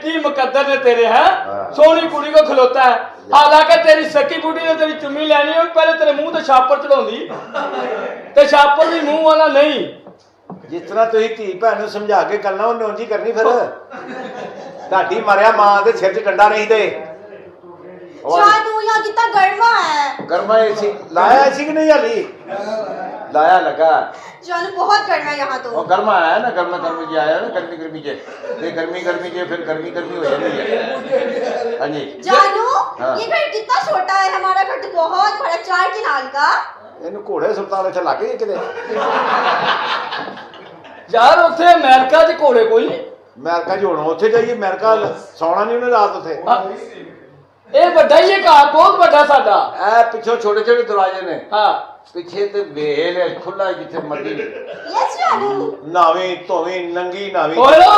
की मुकद्दर ने तेरे हैं सोहनी कुड़ी को खलोता है हालांकि तेरी सकी बुढ़ी ने तेरी चुम्मी लैनी हो पहले तेरे मुंह ते छापर चढ़ाउंदी ते छापर भी मुंह वाला नहीं जिस तरह तुम धी भैन नूं समझा के करना उन्हें उंज ही करनी फिर ढाडी मारिया मां दे सिर च डंडा नहीं दे जानू यहाँ कितना गर्मा है गर्मा एसी लाया एसी कि नहीं हाली लाया लगा जानू बहुत गर्मा है यहाँ तो और गर्मा आया ना गर्मी जी आया ना गर्मी के गर्मी के फिर गर्मी हो जाती है हाँ जी जानू हाँ। ये घर कितना छोटा है हमारा घर तो बहुत बड़ा 4 किनाल का ਇਹਨੂੰ ਘੋੜੇ ਸੁਲਤਾਨ ਇੱਥੇ ਲੱਗ ਗਏ ਕਿਤੇ यार उत्थे अमेरिका च घोड़े कोई नहीं ਅਮਰੀਕਾ ਜੋੜੋ ਉੱਥੇ ਜਾਈਏ ਅਮਰੀਕਾ ਸੌਣਾ ਨਹੀਂ ਉਹਨੇ ਰਾਤ ਉੱਥੇ ਇਹ ਵੱਡਾ ਹੀ ਇਹ ਘਰ ਬਹੁਤ ਵੱਡਾ ਸਾਡਾ ਐ ਪਿੱਛੋਂ ਛੋਟੇ ਛੋਟੇ ਦਰਵਾਜ਼ੇ ਨੇ ਹਾਂ ਪਿੱਛੇ ਤੇ ਵੇਲ ਹੈ ਖੁੱਲਾ ਜਿੱਥੇ ਮਰਜ਼ੀ यस जानू ਨਾਵੇਂ ਧੋਵੇਂ ਨੰਗੀ ਨਾਵੇਂ ओए लो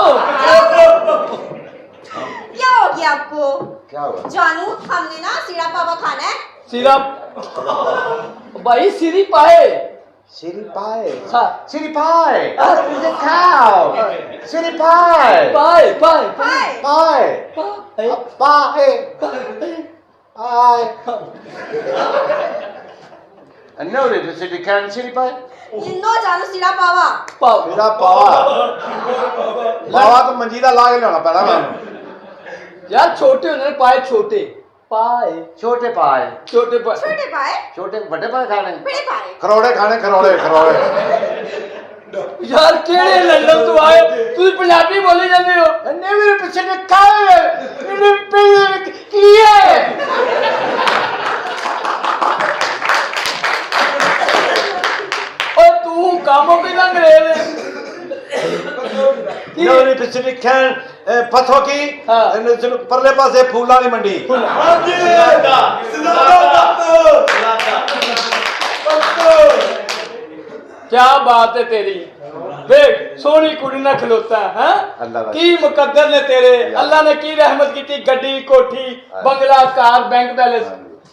क्या हो गया आपको ਕੀ ਹੋਇਆ जानू हमने ना सीरा पावा खाना है सिरा भाई सिरी पाए City pie. हाँ City pie. It's a cow. City pie. पाए पाए हाय Pie. पाए Pie. Pie. I know that the city can city pie. you know जानू सीरा पावा पाओ मेरा पावा तो मंजी दा ला के लियाना पैना मैनू यार छोटे होने पाए छोटे पाए छोटे पाए छोटे पाए छोटे पाए छोटे बड़े पाए खाने बड़े पाए खरोड़े खाने खरोड़े यार केड़े लंदन तो आए तुम पंजाबी बोली जाते हो ने मेरे पीछे ने खाए मेरे पीछे की है और तू कामों की लंग रहे नवरी पीछे ने खान पथों की हाँ। परले पासे फूलों की मंडी क्या बात है तेरी देख सोनी कुड़ी ना खलोता है अल्लाह दा। की मुकद्दर ने तेरे अल्लाह ने की रहमत की थी गड्डी कोठी बंगला कार बैंक बैलेंस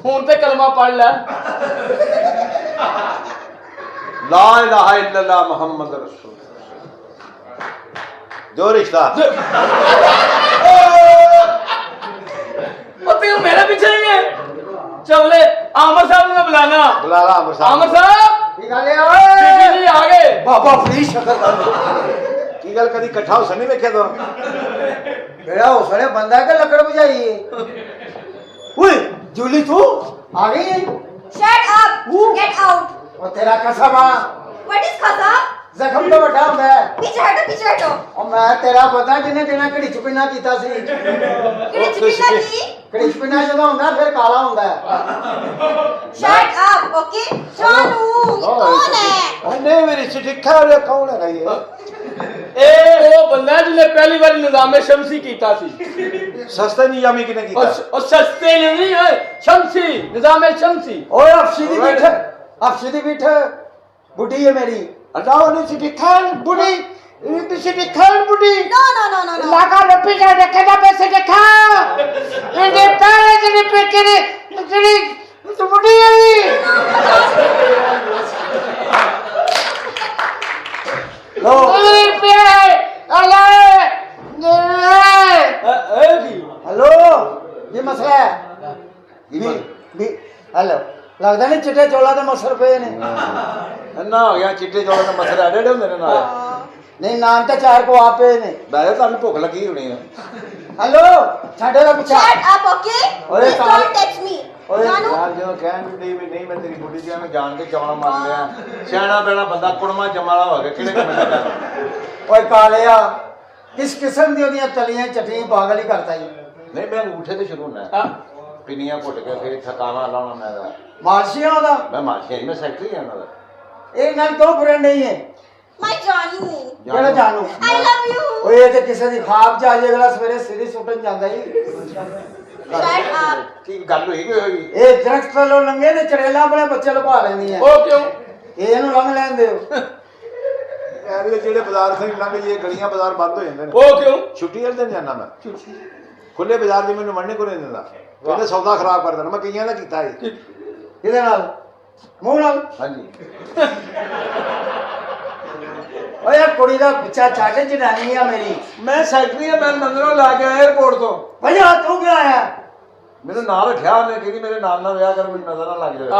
हुन ते कलमा पढ़ ले ला इलाहा इल्लल्लाह मुहम्मद रसूल जो रिश्ता और तू मेरे पीछे ही है चले आमर साहब ने बुलाना बुलाला अमर साहब आमर साहब की गल बीबी जी आ गए बाबा प्लीज शक्ल की गल कदी इकट्ठा हो सनी वेखे तो बेड़ा हो सड़े बंदा के लकड़ बजाई ओए जूली तू आ गई है shut up get out और तेरा कसम आ what is खसा जख्म तो बड़ा ਹੁੰਦਾ है पीछे हटो और मैं तेरा पता किने किने घड़ी ਚ ਪਿੰਨਾ ਕੀਤਾ ਸੀ किड़ी चिपका की ਘੜੀ ਚ ਪਿੰਨਾ ਜਦੋਂ ਹੁੰਦਾ ਫਿਰ ਕਾਲਾ ਹੁੰਦਾ ਹੈ shut up okay जानू ये कौन है नहीं मेरी चिट्ठी खा रहा कौन है ये ए वो बंदा जिसने पहली बार निजामे शमसी कीता सी सस्ते निजामी किने कीता और सस्ते नहीं है शमसी निजामे शमसी ओए अफशी दी बिठ बुढ़ी है मेरी अल्लाह ने चिट्ठी खान बुढ़ी इनकी चिट्ठी खान बुढ़ी no no no no no लगा रपी जा रखेगा पैसे देखा इनके पैर जिने पे करे तेरी तो बुढ़ी है लो तेरी पे अल्लाह हेलो ये मसला है भी हेलो लगदा नहीं चिट्टे चोला ते मसर पे ने ना हो गया चिट्टे चौल का मसला एडे होंदे ने नाल नहीं नाम तो चार को आप पे ने बैले ਤੁਹਾਨੂੰ ਭੁੱਖ ਲੱਗੀ ਹੋਣੀ ਹੈ हेलो छाड़े ला पूछा shut up okay ओए please don't touch me ओए जानू ਯਾਰ ਜਦੋਂ ਕਹਿਣ ਵੀ ਨਹੀਂ ਮੈਂ ਤੇਰੀ ਬੁੱਢੀ ਜੀ ਨੂੰ ਜਾਣ ਕੇ ਚੌਣਾ ਮਾਰ ਲਿਆ ਸਿਆਣਾ ਬੇਣਾ ਬੰਦਾ ਕੁੜਮਾ ਜਮਾਲਾ ਹੋ ਗਿਆ ਕਿਹੜੇ ਕੰਮ ਦਾ ओए कालिया किस किस्म दी ओदियां तलियां चटनी पागल ही करता ही ਨਹੀਂ ਮੈਂ ਅੰਗੂਠੇ ਤੇ ਸ਼ੁਰੂ ਹੋਣਾ ਪਿੰਨੀਆਂ ਘੁੱਟ ਕੇ ਫਿਰ ਥਕਾਵਾ ਲਾਉਣਾ ਮੈਂ ਦਾ मार्शिया दा ਮੈਂ ਮਾਰਸ਼ੀ ਮੈਂ ਸੈਕਟਰੀ ਹਾਂ ਉਹਨਾਂ ਦਾ ਇਹ ਨਾਲ ਤੋਂ ਫਰੈਂਡ ਨਹੀਂ ਹੈ my जानू ਕਿਹੜਾ ਜਾਣੂ I love you ਓਏ ਇਹ ਤੇ ਕਿਸੇ ਦੀ ਖਾਬ ਚ ਆ ਜੇ ਅਗਲਾ ਸਵੇਰੇ ਸਿਰੀ ਸੁੱਟਣ ਜਾਂਦਾ ਹੀ shut up ਕੀ ਗੱਲ ਹੋਈ ਕੋਈ ਹੋਈ ਇਹ ਦਰਖਤ ਥੱਲੋਂ ਲੰਘੇ ਤੇ ਚੜੇਲਾ ਆਪਣੇ ਬੱਚੇ ਲੁਕਾ ਲੈਂਦੀ ਹੈ ਉਹ ਕਿਉਂ ਇਹਨੂੰ ਲੰਘ ਲੈਣ ਦਿਓ ਐਵੇਂ ਜਿਹੜੇ ਬਾਜ਼ਾਰ ਸੇ ਲੰਘ ਜੇ ਗਲੀਆਂ ਬਾਜ਼ਾਰ ਬੰਦ ਹੋ ਜਾਂਦੇ ਨੇ ਉਹ ਕਿਉਂ ਛੁੱਟੀ ਵਾਲੇ ਦਿਨ ਜਾਣਾ ਮੈਂ ਖੁੱਲੇ ਬਾਜ਼ਾਰ ਦੀ ਮੈਨੂੰ ਵੜਨੇ ਕੋ ਨਹੀਂ ਦਿੰਦਾ ਇਹਨੇ ਸੌਦਾ ਖਰਾਬ ਕਰ ਦੇਣਾ ਮੈਂ ਕਈਆਂ ਦਾ ਕੀਤਾ ਹੈ ਇਹਦੇ ਨਾਲ ਮੂੰਹ ਨਾਲ ਹਾਂਜੀ ਓਏ ਇਹ ਕੁੜੀ ਦਾ ਪਿੱਛਾ ਛੱਡ ਜਨਾਨੀ ਆ ਮੇਰੀ। ਮੈਂ ਸੈਕਟਰੀ ਆ, ਮੈਂ ਨੰਦਨੋਂ ਲਾ ਕੇ ਆਇਆ 에어ਪੋਰਟ ਤੋਂ। ਭਈਆ ਤੂੰ ਕਿਉਂ ਆਇਆ? ਮੈਨੂੰ ਨਾਲ ਰੱਖਿਆ ਉਹਨੇ, ਕਹਿੰਦੀ ਮੇਰੇ ਨਾਲ ਨਾਲ ਵਿਆਹ ਕਰ, ਮੈਨੂੰ ਨਜ਼ਰ ਨਾ ਲੱਗ ਜਾਵੇ।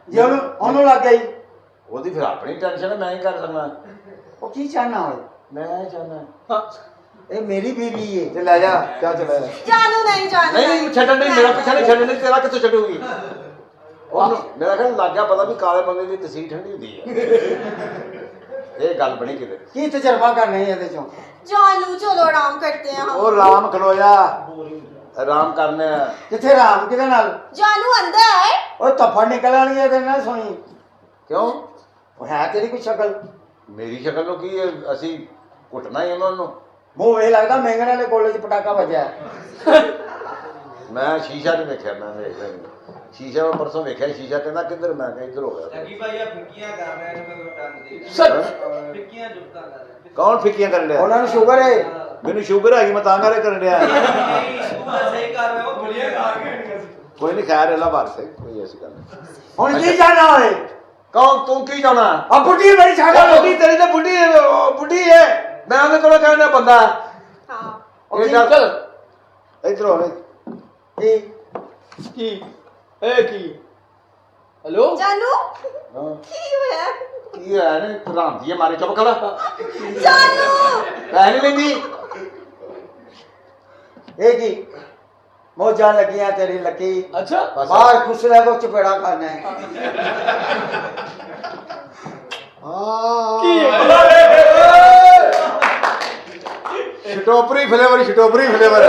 ਜੇ ਉਹਨੂੰ ਲੱਗ ਗਈ ਉਹਦੀ ਫਿਰ ਆਪਣੀ ਟੈਨਸ਼ਨ ਹੈ, ਮੈਂ ਹੀ ਕਰ ਸਕਦਾ। ਉਹ ਕੀ ਚਾਹਨਾ ਹੋਏ? ਮੈਂ ਚਾਹੁੰਦਾ ਇਹ ਮੇਰੀ ਬੀਵੀ ਏ। ਤੇ ਲੈ ਜਾ, ਕਿਆ ਚਲਾ ਜਾਨੂ ਨਹੀਂ ਜਾਣਾ। ਨਹੀਂ ਛੱਡਣ ਨਹੀਂ, ਮੇਰਾ ਪਿੱਛਾ ਨਹੀਂ ਛੱਡਣ ਨਹੀਂ, ਤੇਰਾ ਕਿੱਥੋਂ ਛੱਡੂਗੀ? ਉਹਨੂੰ ਮੇਰਾ ਖਿਆਲ ਲੱਗ ਗਿਆ ਪਤਾ ਵੀ ਕਾਲੇ ਬੰਦੇ ਦੀ ਤਸੀਰ ਠੰਡੀ ਹੁੰਦੀ ਹੈ। ਇਹ ਗੱਲ ਬਣੀ ਕਿਤੇ। ਕੀ ਤਜਰਬਾ ਕਰਨਾ ਹੈ ਇਹਦੇ ਚੋਂ? जानू चलो आराम करते हैं हम। ਉਹ ਰਾਮ ਖਲੋਇਆ, ਆਰਾਮ ਕਰਨਾ ਹੈ। ਕਿੱਥੇ ਰਾਮ ਕਿਹਦੇ ਨਾਲ? जानू अंदर है। ਉਹ ਤਫੜ ਨਿਕਲ ਆਣੀ ਇਹਦੇ ਨਾਲ ਸੁਣੀ। ਕਿਉਂ? ਉਹ ਹੈ ਤੇਰੀ ਕੋਈ ਸ਼ਕਲ? ਮੇਰੀ ਸ਼ਕਲ ਨੂੰ ਕੀ ਹੈ, ਅਸੀਂ ਕੁੱਟਣਾ ਹੀ ਉਹਨਾਂ ਨੂੰ। ਮੂੰਹ ਇਹ ਲੱਗਦਾ ਮਹਿੰਗਨ ਵਾਲੇ ਕੋਲੇ 'ਚ ਪਟਾਕਾ ਵੱਜਿਆ। ਮੈਂ ਸ਼ੀਸ਼ਾ ਨਹੀਂ ਵੇਖਿਆ, ਮੈਂ ਵੇਖ ਲਿਆ ਸ਼ੀਸ਼ਾ। ਮੈਂ ਪਰਸੋਂ ਵੇਖਿਆ ਸ਼ੀਸ਼ਾ, ਕਹਿੰਦਾ ਕਿੱਧਰ? ਮੈਂ ਕਿਹਾ ਇੱਧਰ ਹੋ ਗਿਆ। ਲੱਗੀ ਭਾਈ ਆ ਫਿੱਕੀਆਂ ਕਰ ਰਿਹਾ ਇਹਨੂੰ ਮੈਂ ਟੰਗ ਦੇ ਸੱਚ ਫਿੱਕੀਆਂ ਜੁੱਤਾਂ ਕਰ ਰਿਹਾ। ਕੌਣ ਫਿੱਕੀਆਂ ਕਰਨ ਡਿਆ? ਉਹਨਾਂ ਨੂੰ ਸ਼ੂਗਰ ਹੈ। ਮੈਨੂੰ ਸ਼ੂਗਰ ਹੈਗੀ, ਮੈਂ ਤਾਂ ਕਰੇ ਕਰਨ ਡਿਆ। ਨਹੀਂ ਤੂੰ ਤਾਂ ਸਹੀ ਕਰ ਰਿਹਾ, ਉਹ ਗੋਲੀਆਂ ਖਾ ਕੇ ਕੋਈ ਨਹੀਂ, ਖੈਰ ਅੱਲਾ ਬਾਰ ਸੇ, ਕੋਈ ਐਸੀ ਗੱਲ ਨਹੀਂ। ਹੁਣ ਕੀ ਜਾਣਾ ਹੋਏ? ਕੌਣ? ਤੂੰ ਕੀ ਚਾਹਣਾ? ਆ ਬੁੱਢੀ ਮੇਰੀ ਛਾਗਾ ਬੁੱਢੀ ਤੇਰੀ ਤਾਂ ਬੁੱਢੀ ਹੈ, ਬੁੱਢੀ ਹੈ। ਮੈਂ ਉਹਦੇ ਕੋਲ ਕਹਿੰਦਾ ਬੰਦਾ हाँ। ਇਹ ਚੱਲ ਚੱਲ ਇੱਧਰ ਹੋ। ਕੀ ਕੀ ਇਹ ਕੀ? ਹੈਲੋ जानू ਹਾਂ की हुआ? ਕੀ ਹੈ ਨੇ ਭਰਾਂਦੀ ਹੈ ਮਾਰੇ, ਚੁੱਪ ਕਰ। जानू ਐ ਨਹੀਂ ਲੈਂਦੀ। ਇਹ ਕੀ ਮੋਜਾਂ ਲੱਗੀਆਂ ਤੇਰੀ ਲੱਕੀ। ਅੱਛਾ ਬਾਹਰ ਖੁਸ਼ ਰਹਿ ਕੋ ਚਪੇੜਾ ਖਾਣਾ ਹੈ। ਕੀ ਸ਼ਟੋਪਰੀ ਫਲੇਵਰ, ਸ਼ਟੋਪਰੀ ਫਲੇਵਰ।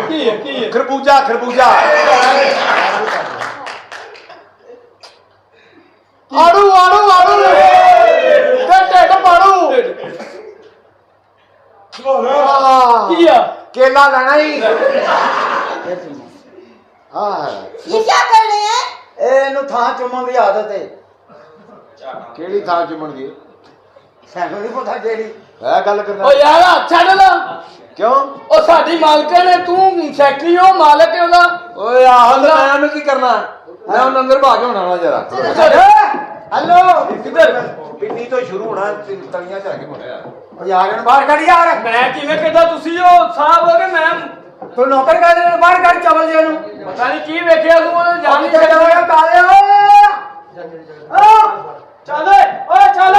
ਕੀ ਹੈ ਕੀ ਹੈ? ਖਰਬੂਜਾ, ਖਰਬੂਜਾ। ਆੜੂ, ਆੜੂ, ਆੜੂ। ਤੇ ਢਿੱਡ ਪਾੜੂ। ਕੀ ਆ? ਕੇਲਾ ਲੈਣਾ ਹੀ। ਆਹ ये क्या कर रहे हैं? ਇਹਨੂੰ ਥਾਂ ਚੁੰਮਣ ਦੀ ਆਦਤ ਹੈ। ਕਿਹੜੀ ਥਾਂ ਚੁੰਮਣ ਦੀ? ਸਾਨੂੰ ਨਹੀਂ ਪਤਾ ਕਿਹੜੀ। ਇਹ ਗੱਲ ਕਰਨਾ ਓ ਯਾਰ ਹੱਥ ਛੱਡ ਲਾ। ਕਿਉਂ? ਉਹ ਸਾਡੀ ਮਾਲਕਣ ਨੇ, ਤੂੰ ਸੈਕਟਰੀ ਹੋ, ਮਾਲਕ ਹੈ ਉਹਦਾ। ਓਏ ਆਹ ਤੇ ਮੈਂ ਉਹਨੂੰ ਕੀ ਕਰਨਾ? ਮੈਂ ਉਹਨੂੰ ਅੰਦਰ ਭਾ ਕੇ ਹੋਣਾ ਜਰਾ। ਹੈਲੋ ਕਿੱਧਰ? ਪਿੰਨੀ ਤੋਂ ਸ਼ੁਰੂ ਹੋਣਾ, ਤਲੀਆਂ ਚ ਆ ਕੇ ਮੁੜਿਆ। ਉਹ ਯਾਰ ਇਹਨੂੰ ਬਾਹਰ ਕੱਢ ਯਾਰ। ਮੈਂ ਕਿਵੇਂ ਕਿਹਾ? ਤੁਸੀਂ ਉਹ ਸਾਹਿਬ ਹੋ ਕੇ ਮੈਂ ਤੂੰ ਨੌਕਰ ਕਰ ਦੇ, ਬਾਹਰ ਕੱਢ ਚਵਲ ਜੇ ਨੂੰ। ਪਤਾ ਨਹੀਂ ਕੀ ਵੇਖਿਆ ਤੂੰ, ਉਹਨੇ ਜਾਣ ਜਾਨੀ ਨਹੀਂ ਚੱਲ ਛੱਡਿਆ। ਕਾਲੇ ਚੱਲ ਓਏ ਚੱਲ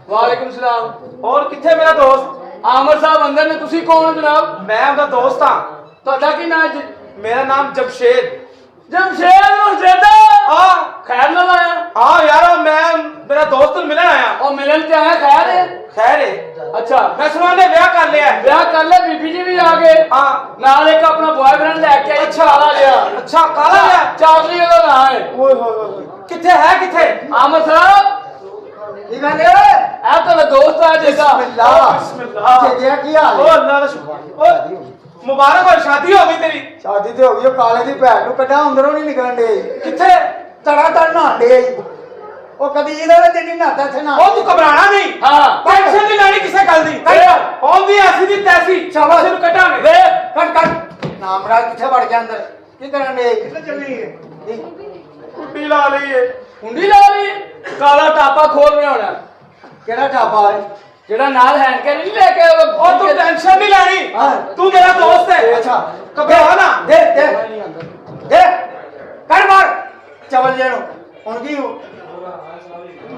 ਵਾਲੇਕੁਮ ਸਲਾਮ। और किथे मेरा दोस्त? ਆਮਰ ਸਾਹਿਬ ਅੰਦਰ ਨੇ। ਤੁਸੀਂ ਕੌਣ ਹੋ ਜਨਾਬ? मैं उनका दोस्त हाँ। ਤੁਹਾਡਾ ਕੀ ਨਾਮ ਜੀ? मेरा नाम जमशेद। ਜਮਸ਼ੇਦ ਮੁਰਸ਼ਿਦਾ। हाँ ਖੈਰ ਨਾਲ ਆਇਆ? हाँ यार मैं मेरा दोस्त मिलने आया। ਉਹ ਮਿਲਣ ਤੇ ਆਇਆ? ਖੈਰ ਹੈ? खैर है। ਅੱਛਾ मैं सुना ने ब्याह कर लिया है। ਵਿਆਹ ਕਰ ਲੈ, ਬੀਬੀ ਜੀ ਵੀ ਆ ਗਏ। हाँ ਨਾਲ ਇੱਕ ਆਪਣਾ ਬॉयਫ੍ਰੈਂਡ ਲੈ ਕੇ ਆਈ। ਅੱਛਾ ਆ ਗਿਆ। अच्छा काला है। ਚਾਰਲੀ ਉਹਦਾ ਨਾਮ ਹੈ। ओए होए होए किथे है किथे? ਆਮਰ ਸਾਹਿਬ ਕੀ ਗੱਲ ਏ? ਇਹ ਤੁਹਾਡਾ ਦੋਸਤ ਆ ਜਿੱਦਾਂ। बिस्मिल्लाह। ਤੇ ਗਿਆ ਕੀ ਹਾਲ ओ ਹੈ? अल्लाह का शुक्र। ओए मुबारक हो, शादी हो गई तेरी। ਸ਼ਾਦੀ ਤੇ ਹੋ ਗਈ। ਉਹ ਕਾਲੇ ਦੀ ਭੈਣ ਨੂੰ ਕੱਢਾ, ਅੰਦਰੋਂ ਨਹੀਂ ਨਿਕਲਣ ਦੇ। किथे? ਤੜਾ ਤੜ ਨਹਾਉਂਦੇ। ਉਹ ਕਦੀ ਇਹਦੇ ਵਿੱਚ ਨਹੀਂ ਨਹਾਤਾ ਇੱਥੇ ਨਾ। ओ तू घबराना नहीं। ਹਾਂ टेंशन नहीं लेनी किसे गल दी। और भी ऐसी दी तैसी। शाबाश। तेनू कटांगे। ਵੇ ਕੱਢ ਕੱਢ। ਨਾਮਰਾਜ ਕਿੱਥੇ ਵੜ ਗਿਆ ਅੰਦਰ? ਕੀ ਕਰਨ ਦੇ? ਕਿੱਥੇ ਚੱਲੀ ਹੈ? कुट्टी ला ली है। ਹੁੰਡੀ ਲਾ ਲਈ। ਕਾਲਾ ਟਾਪਾ ਖੋਲ ਰਿਹਾ ਹੋਣਾ, ਕਿਹੜਾ ਢਾਬਾ ਹੈ? ਜਿਹੜਾ ਨਾਲ ਹੈਂਡ ਕੈਰੀ ਨਹੀਂ ਲੈ ਕੇ और तू टेंशन नहीं लेनी। हाँ। तू मेरा दोस्त है। ਅੱਛਾ घबरा ना। ਦੇ ਦੇ ਦੇ ਕਰ ਮਾਰ ਚਵਲ ਜੇ ਨੂੰ। ਹੁਣ ਕੀ ਹੋ?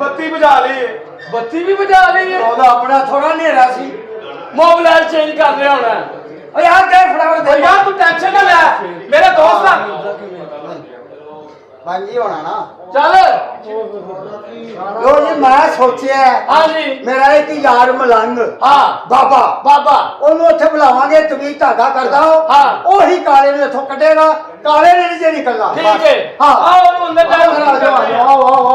बत्ती बुझा ली है। ਬੱਤੀ ਵੀ ਬੁਝਾ ਲਈ ਹੈ। ਉਹਦਾ ਆਪਣਾ ਥੋੜਾ ਹਨੇਰਾ ਸੀ। ਮੋਬਾਈਲ ਚੇਂਜ ਕਰ ਰਿਹਾ ਹੋਣਾ। ਓ ਯਾਰ ਦੇ ਫਟਾਫਟ और ਦੇ। यार तू टेंशन ना ले, मेरा दोस्त है। ਹਾਂਜੀ ਹੋਣਾ ਨਾ। ਚੱਲ ਲੋ ਜੀ ਮੈਂ ਸੋਚਿਆ ਹਾਂਜੀ ਮੇਰਾ ਇੱਕ ਯਾਰ ਮਲੰਗ ਹਾਂ ਬਾਬਾ, ਬਾਬਾ ਉਹਨੂੰ ਉੱਥੇ ਬੁਲਾਵਾਂਗੇ, ਤਵੀਜ਼ ਧਾਗਾ ਕਰਦਾ ਹਾਂ। ਉਹੀ ਕਾਲੇ ਨੂੰ ਇੱਥੋਂ ਕੱਢੇਗਾ। ਕਾਲੇ ਨੇ ਨਹੀਂ ਜੇ ਨਿਕਲਣਾ। ਠੀਕ ਹੈ। ਹਾਂ ਆਓ ਉਹਨੂੰ ਅੰਦਰ ਆ ਜਾਓ, ਆ ਜਾਓ, ਆਓ, ਆਓ,